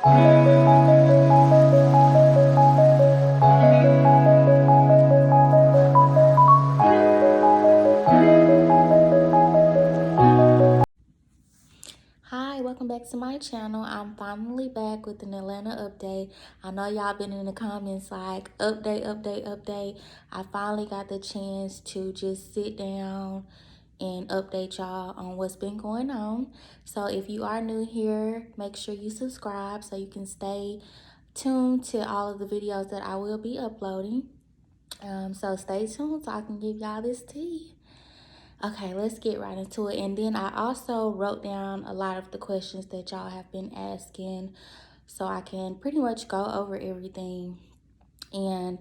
Hi, welcome back to my channel. I'm finally back with an Atlanta update. I know y'all been in the comments like, update, update, update. I finally got the chance to just sit down and update y'all on what's been going on. So if you are new here, make sure you subscribe so you can stay tuned to all of the videos that I will be uploading. So stay tuned so I can give y'all this tea. Okay, let's get right into it. And then I also wrote down a lot of the questions that y'all have been asking so I can pretty much go over everything. And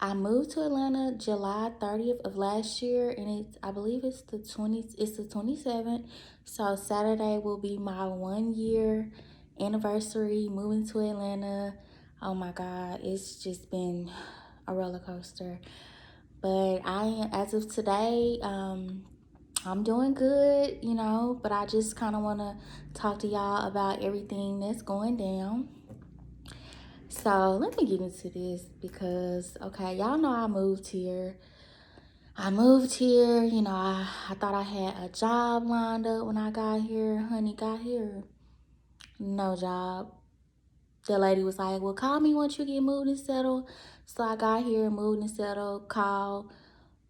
I moved to Atlanta July 30th of last year, and I believe it's the 27th. So Saturday will be my 1 year anniversary moving to Atlanta. Oh my God, it's just been a roller coaster. But as of today, I'm doing good, but I just kind of want to talk to y'all about everything that's going down. So let me get into this because, okay, y'all know I moved here. I thought I had a job lined up when I got here. Honey, got here, no job. The lady was like, well, call me once you get moved and settled. So I got here, moved and settled, called.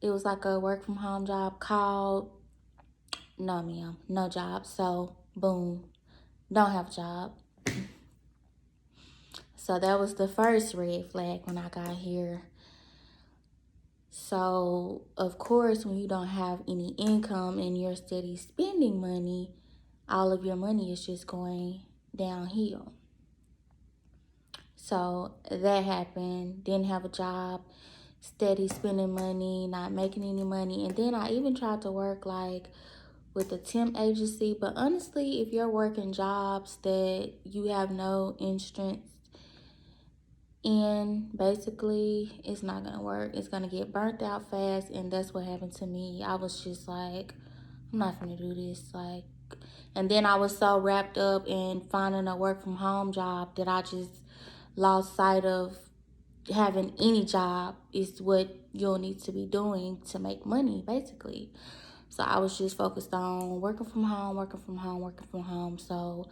It was like a work from home job, called. No, ma'am, no job. So, boom, don't have a job. So that was the first red flag when I got here. So, of course, when you don't have any income and you're steady spending money, all of your money is just going downhill. So that happened. Didn't have a job, steady spending money, not making any money. And then I even tried to work like with a temp agency. But honestly, if you're working jobs that you have no insurance in, basically, it's not going to work. It's going to get burnt out fast. And that's what happened to me. I was just like, I'm not going to do this. And then I was so wrapped up in finding a work from home job that I just lost sight of having any job is what you'll need to be doing to make money, basically. So I was just focused on working from home, working from home, working from home. So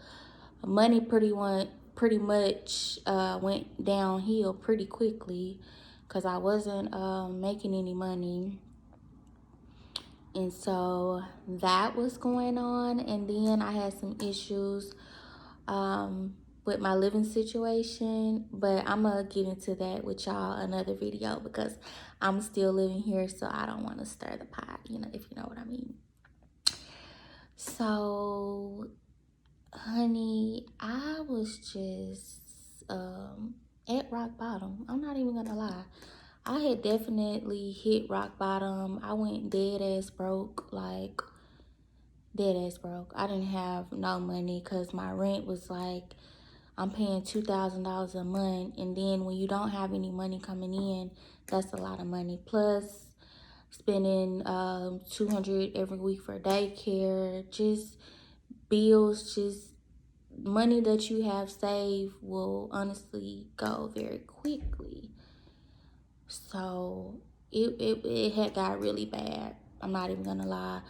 money pretty much went downhill pretty quickly because I wasn't making any money. And so that was going on. And then I had some issues with my living situation, but I'm gonna get into that with y'all another video because I'm still living here, so I don't want to stir the pot, if you know what I mean. So, honey, I was just at rock bottom. I'm not even gonna lie. I had definitely hit rock bottom. I went dead ass broke, like dead ass broke. I didn't have no money because my rent was like, I'm paying $2,000 a month. And then when you don't have any money coming in, that's a lot of money. Plus spending $200 every week for daycare, just bills, just money that you have saved will honestly go very quickly. So it had got really bad. I'm not even gonna lie.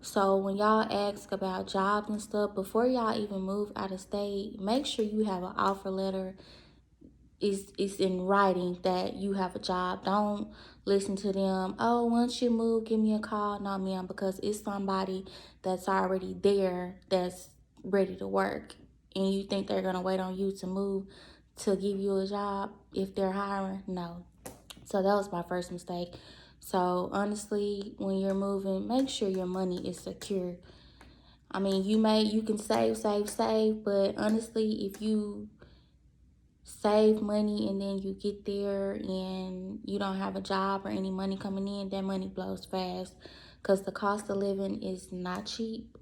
So when y'all ask about jobs and stuff, before y'all even move out of state, make sure you have an offer letter. It's in writing that you have a job. Don't listen to them. Oh, once you move, give me a call. No, ma'am, because it's somebody that's already there that's ready to work. And you think they're gonna wait on you to move to give you a job if they're hiring? No. So that was my first mistake. So honestly, when you're moving, make sure your money is secure. I mean, you can save, but honestly, if you save money and then you get there and you don't have a job or any money coming in, that money blows fast because the cost of living is not cheap.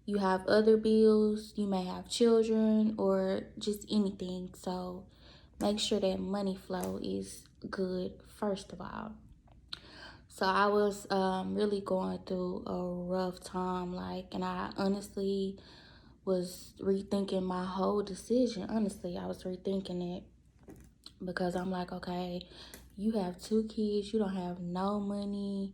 You have other bills, you may have children or just anything. So make sure that money flow is good first of all. So I was really going through a rough time, and I honestly was rethinking my whole decision. Honestly, I was rethinking it because I'm like, okay, you have 2 kids, you don't have no money,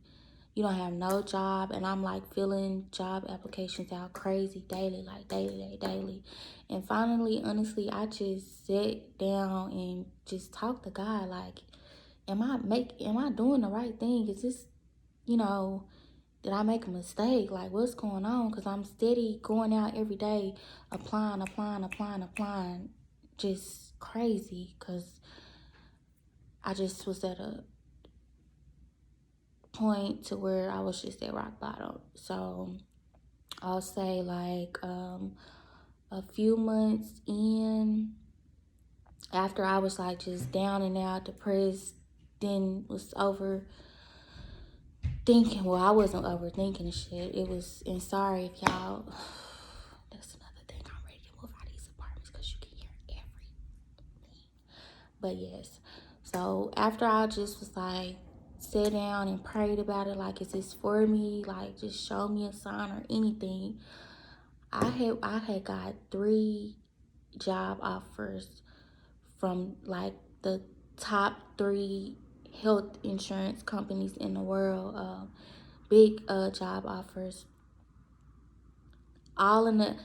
you don't have no job, and I'm like filling job applications out crazy daily, like daily. And finally, honestly, I just sat down and just talked to God, like, am I doing the right thing? Is this, you know, did I make a mistake? Like, what's going on? Because I'm steady going out every day, applying, just crazy. Because I just was at a point to where I was just at rock bottom. So I'll say like a few months in, after I was like just down and out, depressed, then was overthinking. Well, I wasn't overthinking shit. It was, and sorry if y'all, that's another thing. I'm ready to move out of these apartments because you can hear everything. But yes, so after I just was like, sat down and prayed about it, like, is this for me? Like, just show me a sign or anything. I had got 3 job offers from like the top 3 health insurance companies in the world. Big job offers, all in the,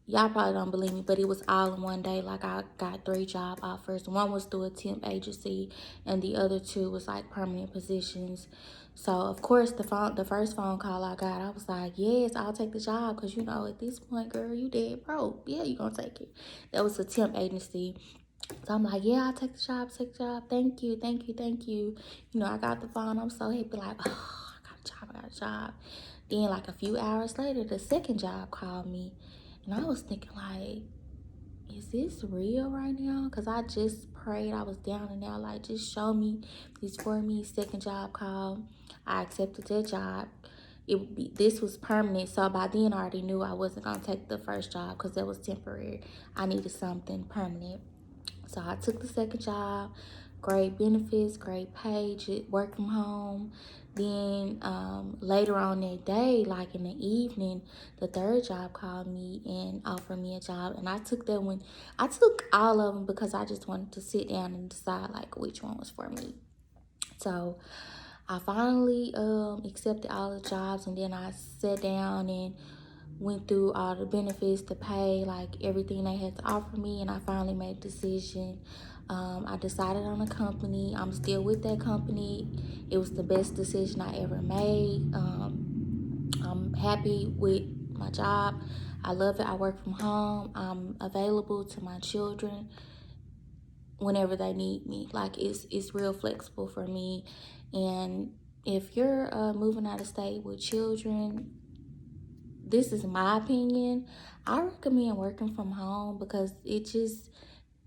y'all probably don't believe me, but it was all in one day. Like, I got 3 job offers. One was through a temp agency, and the other 2 was like permanent positions. So of course, the first phone call I got, I was like, yes, I'll take the job, because you know, at this point, girl, you dead broke. Yeah, you gonna take it. That was a temp agency. So I'm like, yeah, I'll take the job, take the job. Thank you, thank you, thank you. You know, I got the phone. I'm so happy, like, oh, I got a job. Then like a few hours later, the second job called me. And I was thinking like, is this real right now? Because I just prayed. I was down and out, like, just show me this for me. Second job call. I accepted that job. This was permanent. So by then I already knew I wasn't going to take the first job because that was temporary. I needed something permanent. So I took the second job, great benefits, great pay, work from home. Then later on that day, like in the evening, the third job called me and offered me a job. And I took that one. I took all of them because I just wanted to sit down and decide like which one was for me. So I finally accepted all the jobs, and then I sat down and went through all the benefits, the pay, like everything they had to offer me, and I finally made a decision. I decided on a company. I'm still with that company. It was the best decision I ever made. I'm happy with my job. I love it. I work from home. I'm available to my children whenever they need me. Like, it's real flexible for me. And if you're moving out of state with children, this is my opinion, I recommend working from home because it just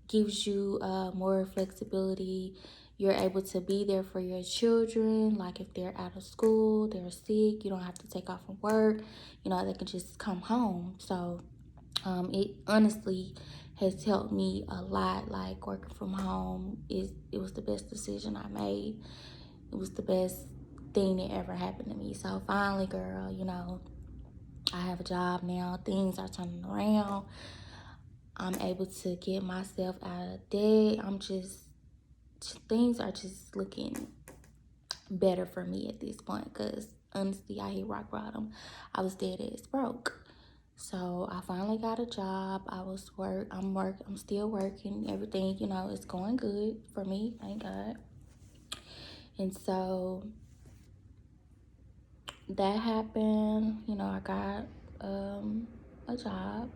gives you more flexibility. You're able to be there for your children. Like, if they're out of school, they're sick, you don't have to take off from work. You know, they can just come home. So it honestly has helped me a lot. Like, working from home, it was the best decision I made. It was the best thing that ever happened to me. So finally, girl, you know, I have a job now. Things are turning around. I'm able to get myself out of debt. Things are just looking better for me at this point, because honestly, I hit rock bottom. I was dead ass broke. So I finally got a job. I'm still working. Everything, you know, is going good for me, thank God. And so that happened. You know, I got a job.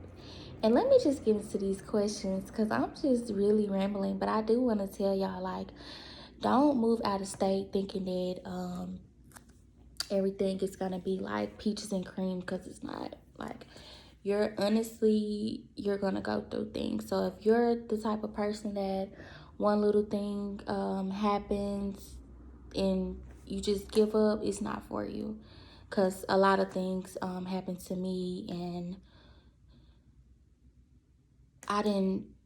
And let me just get into these questions because I'm just really rambling. But I do want to tell y'all, like, don't move out of state thinking that everything is going to be like peaches and cream, because it's not. Like, you're going to go through things. So if you're the type of person that one little thing happens and you just give up, it's not for you. Because a lot of things happened to me, and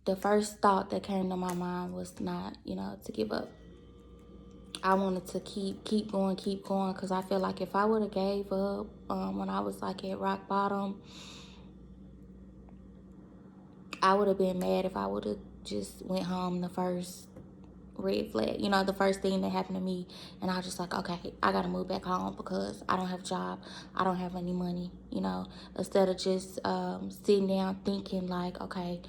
the first thought that came to my mind was not, you know, to give up. I wanted to keep going, because I feel like if I would have gave up when I was like at rock bottom, I would have been mad if I would have just went home the first red flag, you know, the first thing that happened to me, and I was just like, okay, I gotta move back home because I don't have a job, I don't have any money, you know, instead of just sitting down thinking like, okay,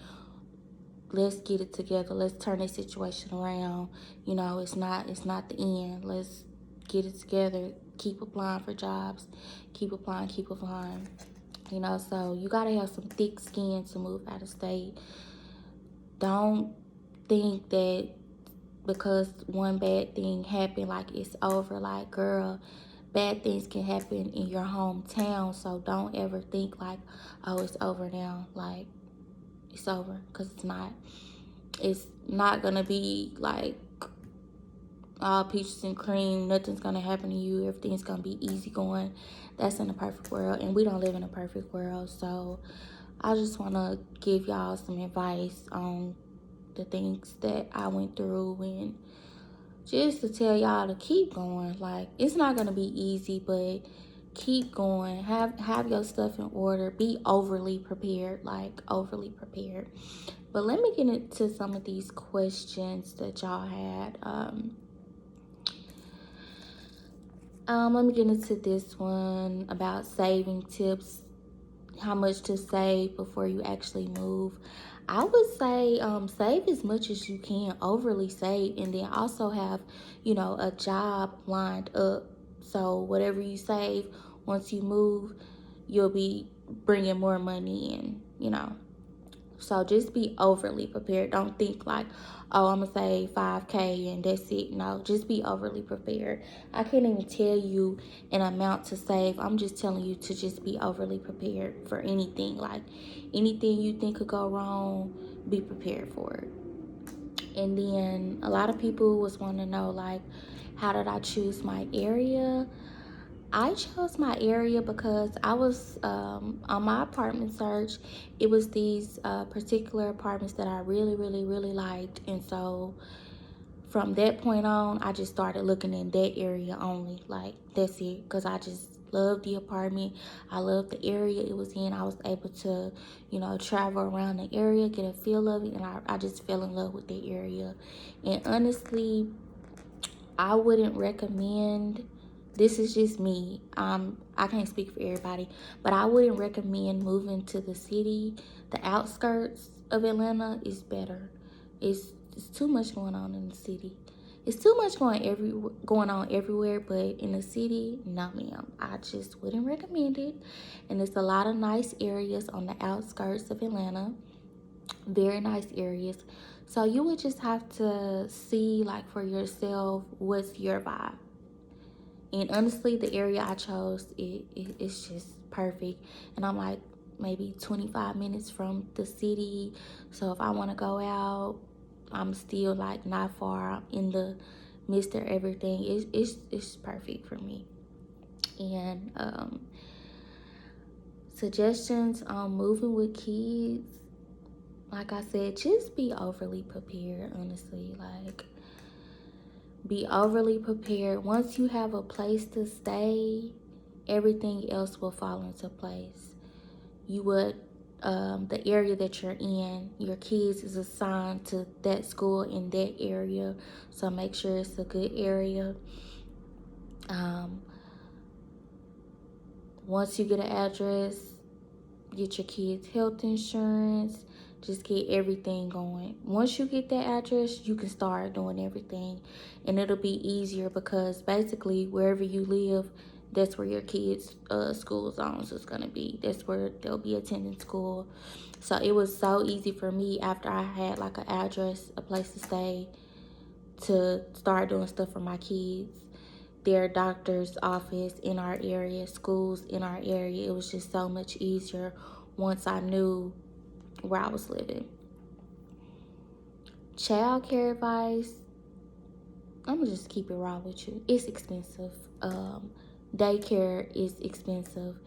let's get it together, let's turn this situation around, you know, it's not the end, let's get it together, keep applying for jobs, keep applying, you know. So you gotta have some thick skin to move out of state. Don't think that because one bad thing happened, like it's over. Like, girl, bad things can happen in your hometown, so don't ever think like, oh, it's over now. Like, it's over, because it's not. It's not gonna be like all peaches and cream. Nothing's gonna happen to you. Everything's gonna be easy going. That's in a perfect world, and we don't live in a perfect world. So I just want to give y'all some advice on the things that I went through, and just to tell y'all to keep going. Like, it's not gonna be easy, but keep going. Have your stuff in order. Be overly prepared, like overly prepared. But let me get into some of these questions that y'all had. Let me get into this one about saving tips, how much to save before you actually move. I would say save as much as you can, overly save, and then also have, you know, a job lined up. So whatever you save, once you move, you'll be bringing more money in, you know. So just be overly prepared. Don't think like, oh, I'm going to save 5K and that's it. No, just be overly prepared. I can't even tell you an amount to save. I'm just telling you to just be overly prepared for anything. Like, anything you think could go wrong, be prepared for it. And then a lot of people was wanting to know, like, how did I choose my area? I chose my area because I was on my apartment search. It was these particular apartments that I really, really, really liked. And so from that point on, I just started looking in that area only. Like, that's it. Because I just loved the apartment. I loved the area it was in. I was able to, you know, travel around the area, get a feel of it. And I just fell in love with the area. And honestly, I wouldn't recommend, this is just me, I can't speak for everybody, but I wouldn't recommend moving to the city. The outskirts of Atlanta is better. It's too much going on in the city. It's too much going on everywhere, but in the city, no ma'am. I just wouldn't recommend it. And there's a lot of nice areas on the outskirts of Atlanta, very nice areas. So you would just have to see, like, for yourself, what's your vibe. And honestly, the area I chose, it's just perfect. And I'm like maybe 25 minutes from the city. So if I want to go out, I'm still like not far in the midst of everything. It's perfect for me. And suggestions on moving with kids, like I said, just be overly prepared, honestly. Like, be overly prepared. Once you have a place to stay, everything else will fall into place. You would, the area that you're in, your kids is assigned to that school in that area. So make sure it's a good area. Once you get an address, get your kids' health insurance, just get everything going. Once you get that address, you can start doing everything, and it'll be easier because basically wherever you live, that's where your kids' school zones is gonna be. That's where they'll be attending school. So it was so easy for me after I had like an address, a place to stay, to start doing stuff for my kids. Their doctor's office in our area, schools in our area. It was just so much easier once I knew where I was living. Child care advice, I'm gonna just keep it raw with you. It's expensive. Daycare is expensive.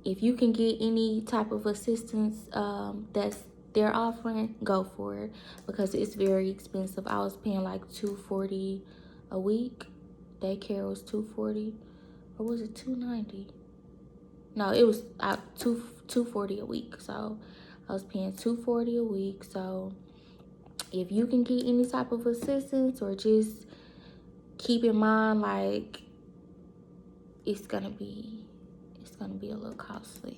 If you can get any type of assistance that's they're offering, go for it, because it's very expensive. I was paying like $240 a week. Daycare was $240, or was it $290? No, it was $240 a week. So I was paying $240 a week. So if you can get any type of assistance, or just keep in mind, like, it's gonna be a little costly.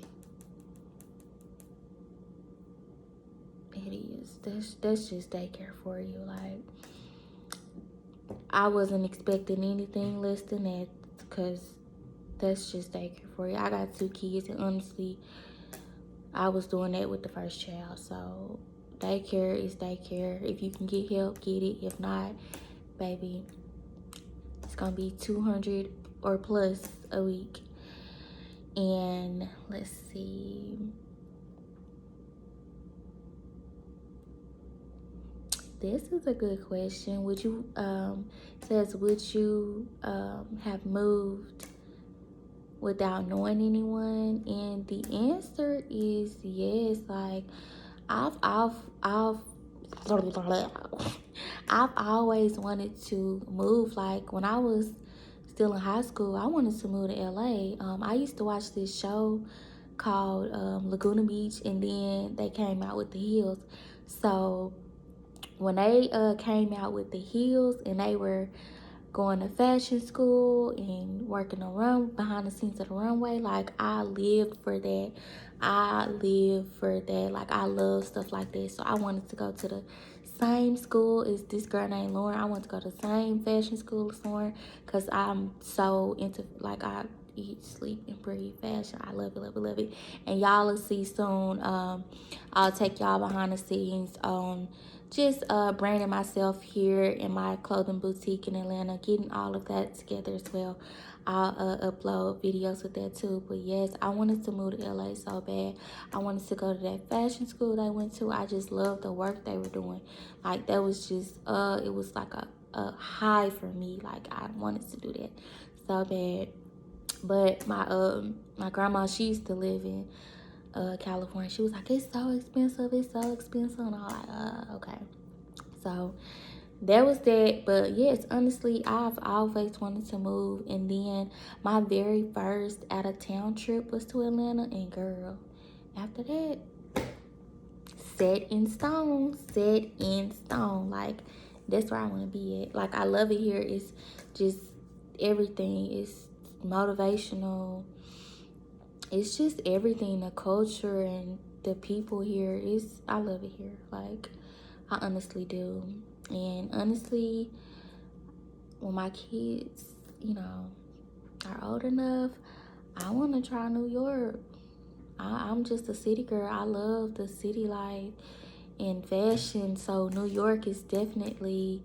It is. That's just daycare for you. Like, I wasn't expecting anything less than that, because that's just daycare for you. I got 2 kids, and honestly, I was doing that with the first child. So daycare is daycare. If you can get help, get it. If not, baby, it's gonna be 200 or plus a week. And let's see. This is a good question. Would you says would you have moved without knowing anyone? And the answer is yes. Like, I've I've always wanted to move. Like, when I was still in high school, I wanted to move to LA. I used to watch this show called Laguna Beach, and then they came out with The Hills. So when they came out with The Hills, and they were going to fashion school and working behind the scenes of the runway, like, I lived for that. Like, I love stuff like that. So I wanted to go to the same school as this girl named Lauren. I want to go to the same fashion school as Lauren, because I'm so into, like, I eat, sleep, and breathe fashion. I love it, love it, love it. And y'all will see soon. I'll take y'all behind the scenes on just branding myself here in my clothing boutique in Atlanta, getting all of that together as well. I'll upload videos with that too. But yes, I wanted to move to LA so bad. I wanted to go to that fashion school they went to. I just loved the work they were doing. Like, that was just it was like a high for me. Like, I wanted to do that so bad. But my grandma, she used to live in California. She was like, it's so expensive, and I was like, okay. So that was that. But yes, honestly, I've always wanted to move. And then my very first out of town trip was to Atlanta, and girl, after that, set in stone. Like, that's where I want to be at. Like, I love it here. It's just everything. It's motivational. It's just everything. The culture and the people here is, I love it here. Like, I honestly do. And honestly, when my kids, are old enough, I want to try New York. I'm just a city girl. I love the city life and fashion. So New York is definitely,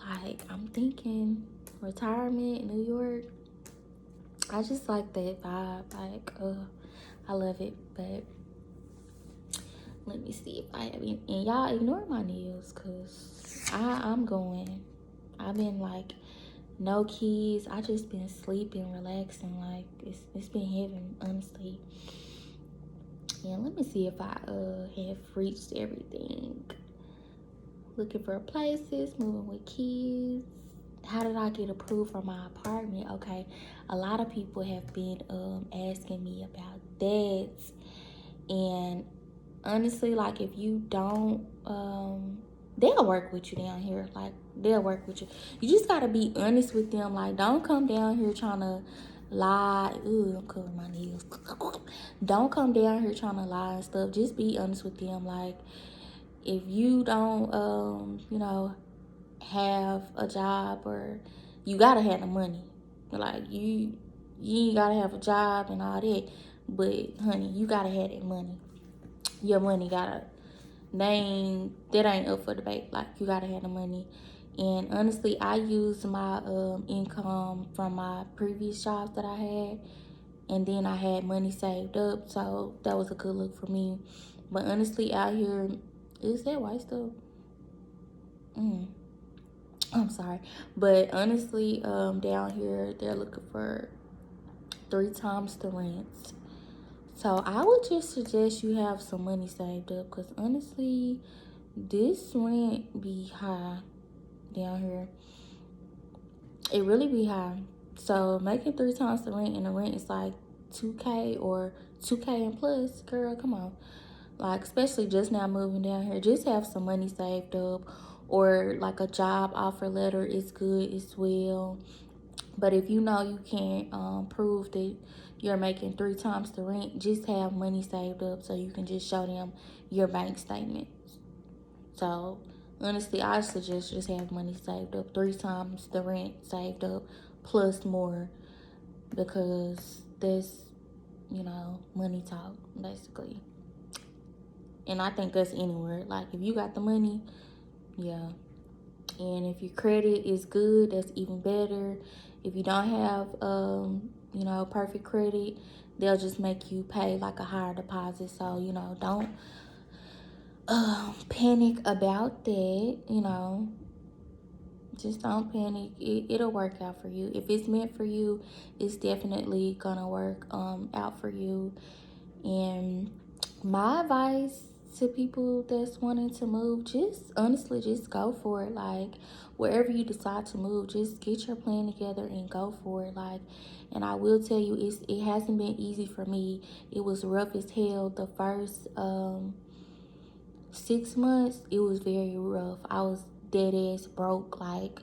like, I'm thinking retirement, New York. I just like that vibe. Like, I love it. But let me see if I have any. And y'all ignore my nails, because I'm going. I've been, like, no keys. I just been sleeping, relaxing. Like, it's been heaven, honestly. And let me see if I have reached everything. Looking for places, moving with keys. How did I get approved for my apartment? Okay, a lot of people have been asking me about that. And honestly, like, if you don't, they'll work with you down here. Like, they'll work with you. You just gotta be honest with them. Like, don't come down here trying to lie. Ooh, I'm covering my nails. Don't come down here trying to lie and stuff. Just be honest with them. Like, if you don't, have a job, or you gotta have the money. Like, you ain't gotta have a job and all that. But honey, you gotta have that money. Your money gotta, that ain't up for debate. Like, you gotta have the money. And honestly, I used my income from my previous jobs that I had, and then I had money saved up, so that was a good look for me. But honestly, out here, is that white stuff? I'm sorry. But honestly, down here, they're looking for 3 times the rent. So I would just suggest you have some money saved up, because honestly, this rent be high down here. It really be high. So making 3 times the rent, and the rent is like 2K or 2K and plus, girl, come on. like especially just now moving down here, just have some money saved up, or like a job offer letter is good as well. But if you know you can't prove that you're making 3 times the rent, just have money saved up so you can just show them your bank statement. So honestly, I suggest just have money saved up, 3 times the rent saved up, plus more, because that's, money talk, basically. And I think that's anywhere. Like, if you got the money, yeah. And if your credit is good, that's even better. If you don't have, perfect credit, they'll just make you pay like a higher deposit. So, don't panic about that. Just don't panic. It'll work out for you. If it's meant for you, it's definitely gonna work out for you. And my advice to people that's wanting to move, just honestly, just go for it. Like, wherever you decide to move, just get your plan together and go for it. Like, and I will tell you, it hasn't been easy for me. It was rough as hell. The first 6 months, it was very rough. I was dead ass broke. Like,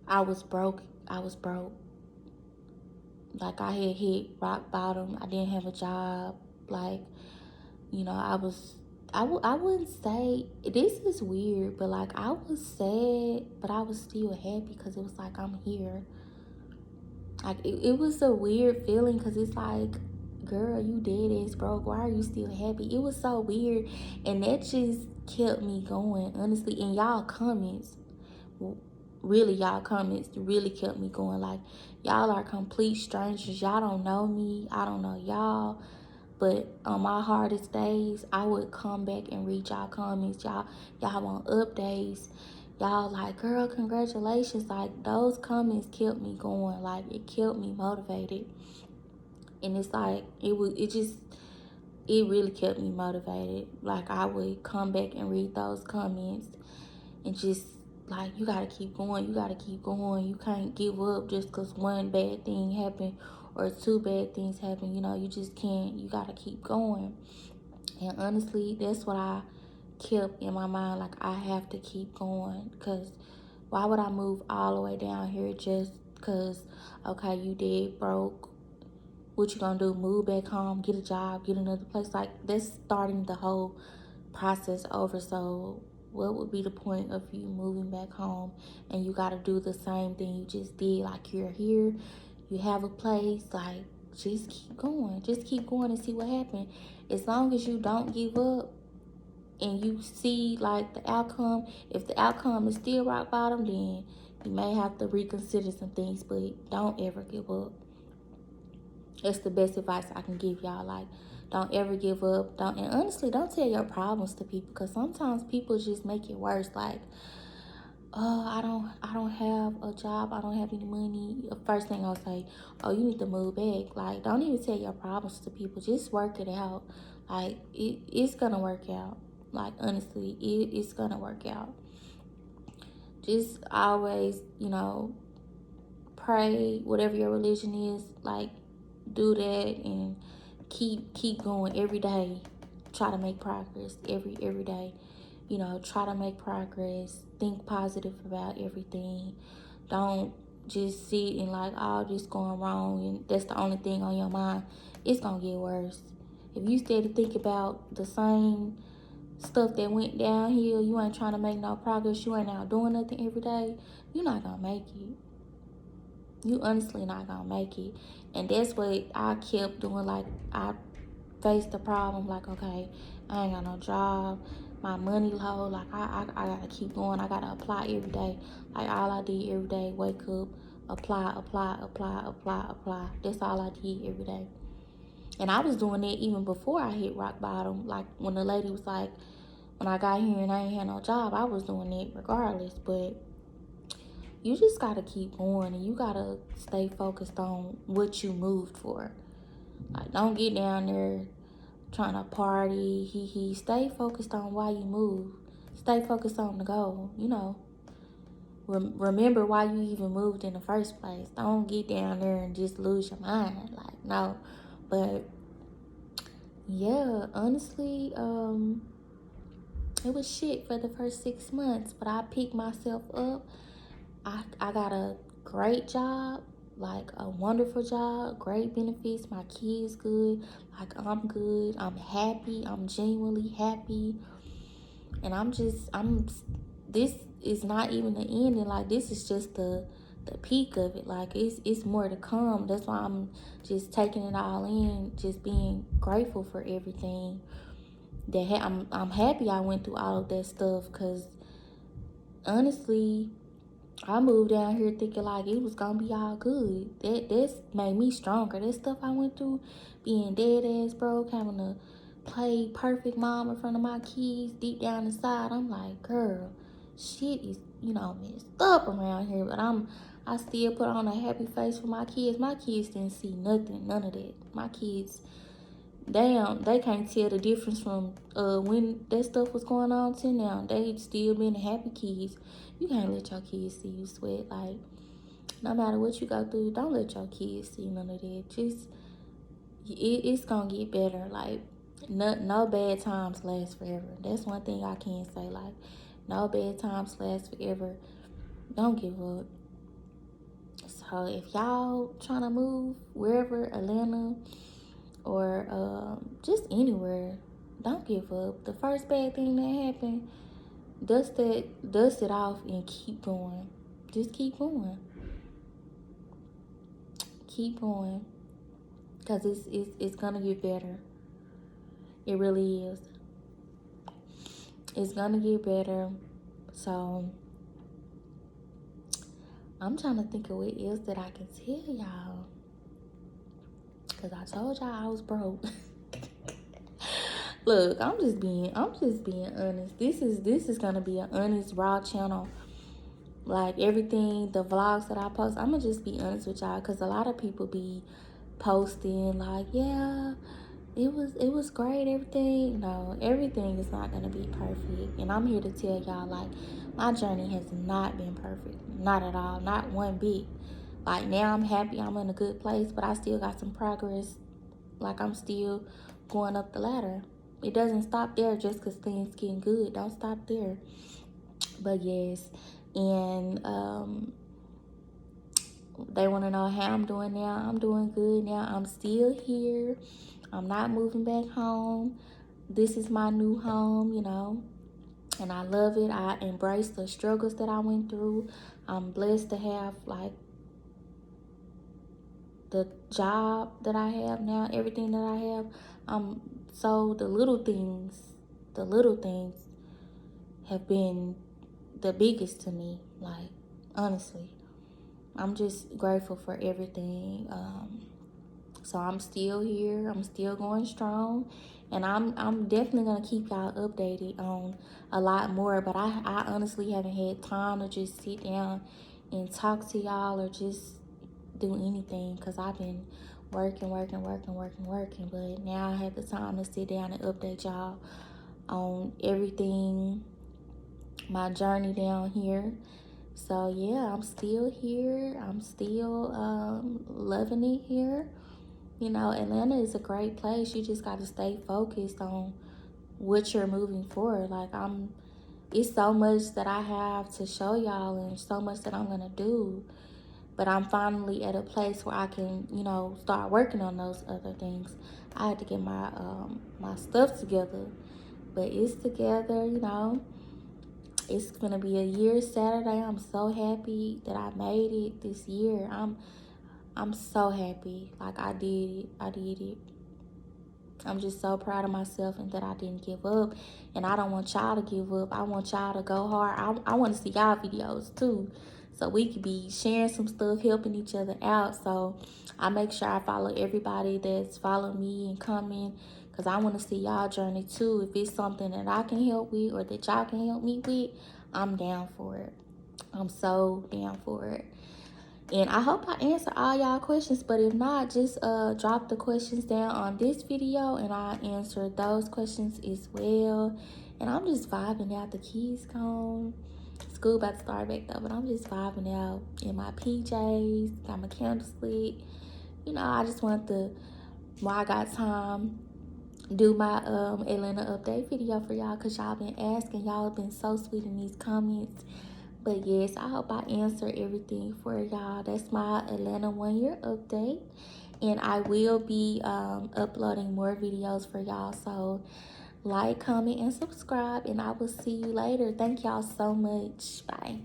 I was broke. I was broke. Like, I had hit rock bottom. I didn't have a job. Like, I wouldn't say, this is weird, but like, I was sad, but I was still happy because it was like, I'm here. Like, it was a weird feeling because it's like, girl, you dead ass broke. Why are you still happy? It was so weird. And that just kept me going, honestly. And y'all comments really kept me going. Like, y'all are complete strangers. Y'all don't know me. I don't know y'all. But on my hardest days, I would come back and read y'all comments. Y'all want updates. Y'all like, girl, congratulations. Like, those comments kept me going. Like, it kept me motivated. And it's like, it really kept me motivated. Like, I would come back and read those comments and just, like, you gotta keep going. You gotta keep going. You can't give up just because one bad thing happened or 2 bad things happen. You just can't. You gotta keep going. And honestly, that's what I kept in my mind. Like, I have to keep going, because why would I move all the way down here just because, okay, you dead broke? What you gonna do? Move back home, get a job, get another place? Like, that's starting the whole process over. So what would be the point of you moving back home and you gotta do the same thing you just did? Like, you're here, you have a place. Like, just keep going. Just keep going and see what happens. As long as you don't give up and you see, like, the outcome, if the outcome is still rock bottom, then you may have to reconsider some things, but don't ever give up. That's the best advice I can give y'all. Like, don't ever give up. And honestly, don't tell your problems to people, because sometimes people just make it worse. Like, oh, I don't have a job. I don't have any money. The first thing I'll say, oh, you need to move back. Like, don't even tell your problems to people. Just work it out. Like, it's gonna work out. Like, honestly, it's gonna work out. Just always, pray, whatever your religion is. Like, do that and keep going every day. Try to make progress every day. Try to make progress. Think positive about everything. Don't just sit and like, all this going wrong and that's the only thing on your mind. It's gonna get worse. If you stay to think about the same stuff that went downhill, you ain't trying to make no progress, you ain't out doing nothing every day, you're not gonna make it. You honestly not gonna make it. And that's what I kept doing. Like, I faced the problem, like, okay, I ain't got no job, my money low. Like, I gotta keep going. I gotta apply every day. Like, all I did every day, wake up, apply. That's all I did every day. And I was doing that even before I hit rock bottom. Like, when the lady was like, when I got here and I ain't had no job, I was doing it regardless. But you just gotta keep going, and you gotta stay focused on what you moved for. Like, don't get down there trying to party, Stay focused on why you moved. Stay focused on the goal. Remember why you even moved in the first place. Don't get down there and just lose your mind. Like, no. But yeah, honestly, it was shit for the first 6 months, but I picked myself up. I got a great job, like a wonderful job, great benefits. My kids good, like I'm good. I'm happy. I'm genuinely happy, and I'm. This is not even the ending. Like this is just the peak of it. Like it's more to come. That's why I'm just taking it all in, just being grateful for everything. I'm happy I went through all of that stuff, because honestly, I moved down here thinking like it was gonna be all good. That's made me stronger. That stuff I went through, being dead ass broke, having to play perfect mom in front of my kids, deep down inside, I'm like, girl, shit is, messed up around here. But I still put on a happy face for my kids. My kids didn't see nothing, none of that. My kids, they can't tell the difference from when that stuff was going on to now. They still been happy kids. You can't let your kids see you sweat. Like, no matter what you go through, don't let your kids see none of that. Just it's gonna get better. Like, no bad times last forever. That's one thing I can say. Like, no bad times last forever. Don't give up. So if y'all trying to move wherever, Atlanta, or just anywhere, don't give up. The first bad thing that happened, dust it off and keep going. Just keep going. Keep going. Cause it's gonna get better. It really is. It's gonna get better. So I'm trying to think of what else that I can tell y'all. Cause I told y'all I was broke. Look, I'm just being honest. This is gonna be an honest, raw channel. Like everything, the vlogs that I post, I'm gonna just be honest with y'all, because a lot of people be posting like, yeah, it was great, everything. No, everything is not gonna be perfect, and I'm here to tell y'all, like, my journey has not been perfect, not at all, not one bit. Like, now I'm happy, I'm in a good place, but I still got some progress. Like, I'm still going up the ladder. It doesn't stop there just because things getting good. Don't stop there. But yes, and they want to know how I'm doing now. I'm doing good now. I'm still here. I'm not moving back home. This is my new home, and I love it. I embrace the struggles that I went through. I'm blessed to have, like, the job that I have now, everything that I have. So the little things have been the biggest to me. Like, honestly, I'm just grateful for everything. So I'm still here. I'm still going strong, and I'm definitely gonna keep y'all updated on a lot more. But I honestly haven't had time to just sit down and talk to y'all, or just do anything, because I've been working. But now I have the time to sit down and update y'all on everything, my journey down here. So yeah, I'm still here. I'm still loving it here. Atlanta is a great place. You just got to stay focused on what you're moving forward. Like, it's so much that I have to show y'all, and so much that I'm gonna do. But I'm finally at a place where I can, start working on those other things. I had to get my stuff together, but it's together. It's gonna be a year Saturday. I'm so happy that I made it this year. I'm so happy. Like, I did it. I did it. I'm just so proud of myself, and that I didn't give up. And I don't want y'all to give up. I want y'all to go hard. I want to see y'all videos too, so we could be sharing some stuff, helping each other out. So I make sure I follow everybody that's following me and coming, because I want to see y'all journey too. If it's something that I can help with, or that y'all can help me with, I'm down for it. I'm so down for it. And I hope I answer all y'all questions, but if not, just drop the questions down on this video, and I'll answer those questions as well. And I'm just vibing out. The kids gone. School about to start back though, but I'm just vibing out in my PJs, got my candles lit. I just want while I got time, do my Atlanta update video for y'all, because y'all been asking. Y'all been so sweet in these comments. But yes, I hope I answer everything for y'all. That's my Atlanta 1 year update. And I will be uploading more videos for y'all. So like, comment, and subscribe. And I will see you later. Thank y'all so much. Bye.